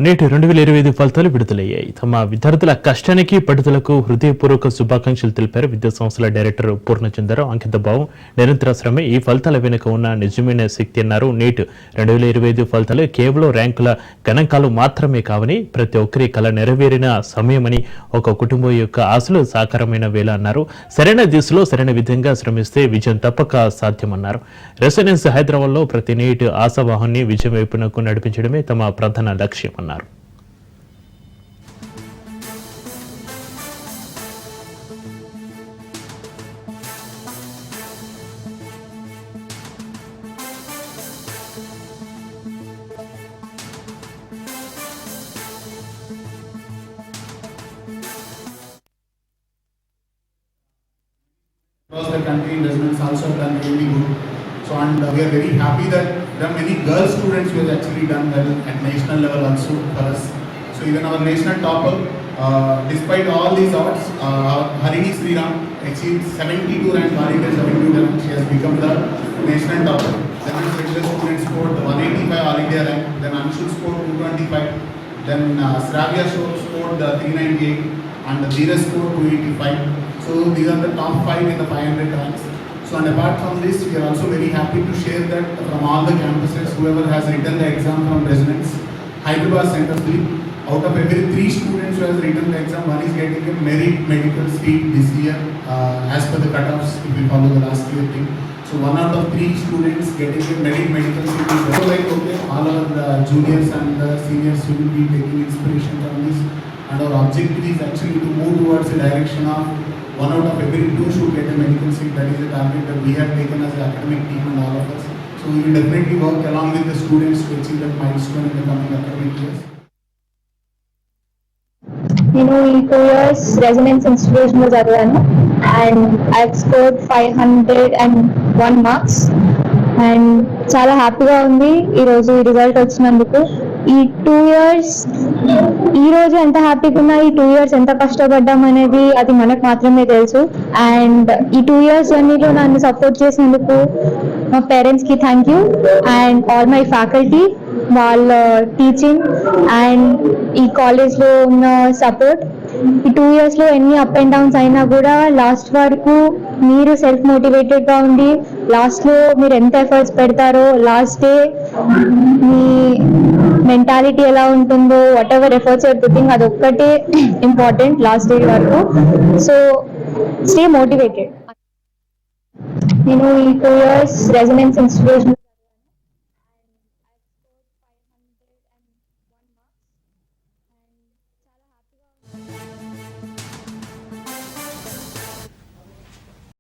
నేటి 2025 ఫలితాలు విడుదలయ్యాయి. తమ విద్యార్థుల కష్టానికి పట్టుదలకు హృదయపూర్వక శుభాకాంక్షలు తెలిపారు విద్యా సంస్థల డైరెక్టర్ పూర్ణచంద్రరావు. అంకిత భావం, నిరంతర శ్రమే ఈ ఫలితాల వెనుక ఉన్న నిజమైన శక్తి అన్నారు. నేటి 2025 ఫలితాలు కేవలం ర్యాంకుల గణాంకాలు మాత్రమే కావని, ప్రతి ఒక్కరి కళ నెరవేరిన సమయమని, ఒక కుటుంబం యొక్క ఆశలు సాకారమైన వేళ అన్నారు. సరైన దిశలో సరైన విధంగా శ్రమిస్తే విజయం తప్పక సాధ్యమన్నారు. రెసిడెన్స్ హైదరాబాద్ లో ప్రతి నేటి ఆశావాహాన్ని విజయం వైపునకు నడిపించడమే తమ ప్రధాన లక్ష్యం అన్నారు. Across the country, residents also have done really good. So, and we are very happy that there are many girl students who have actually done well at national level also for us. So, even our national topper, despite all these odds, Harini Sriram achieved 72 rank, all India 72 rank. She has become the national topper. Then our regular students scored 185 all India rank. Then Anshu scored 225. Then Sravya scored 398 and Dheeraj scored 285. So these are the top 5 in the 500 ranks. So and apart from this, we are also very happy to share that from all the campuses, whoever has written the exam from residence, Hyderabad Center 3, out of every 3 students who has written the exam, one is getting a merit medical seat this year as per the cutoffs if we follow the last year thing. So 1 out of 3 students getting a merit medical seat is also like okay, all our juniors and seniors will be taking inspiration from this. And our objective is actually to move towards the direction of 1 out of every 2 should get a medical seat. That is the target that we have taken as the academic team and all of us. So we will definitely work along with the students to achieve that milestone in the coming academic years. In 2 years Resonance Institution లో చదివాను and I've scored 501 marks and చాలా హ్యాపీగా ఉంది ఈరోజు ఈ result వచ్చినందుకు. ఈ 2 years ఈ రోజు ఎంత హ్యాపీగా ఉన్నా, ఈ 2 years ఎంత కష్టపడ్డాం అనేది అది మనకు మాత్రమే తెలుసు. అండ్ ఈ 2 years జర్నీలో నన్ను సపోర్ట్ చేసినందుకు మా పేరెంట్స్ కి thank you and all my faculty, వాళ్ళ టీచింగ్ అండ్ ఈ కాలేజ్ లో ఉన్న సపోర్ట్. ఈ 2 years లో ఎన్ని అప్ అండ్ డౌన్స్ అయినా కూడా లాస్ట్ వరకు మీరు సెల్ఫ్ మోటివేటెడ్ గా ఉండి లాస్ట్ లో మీరు ఎంత ఎఫర్ట్స్ పెడతారో, లాస్ట్ డే మీ మెంటాలిటీ ఎలా ఉంటుందో, whatever efforts you're putting అది ఒక్కటే ఇంపార్టెంట్ లాస్ట్ డే వరకు. So stay motivated. నేను ఈ 2 years రెసిడెన్స్ ఇన్స్టిట్యూషన్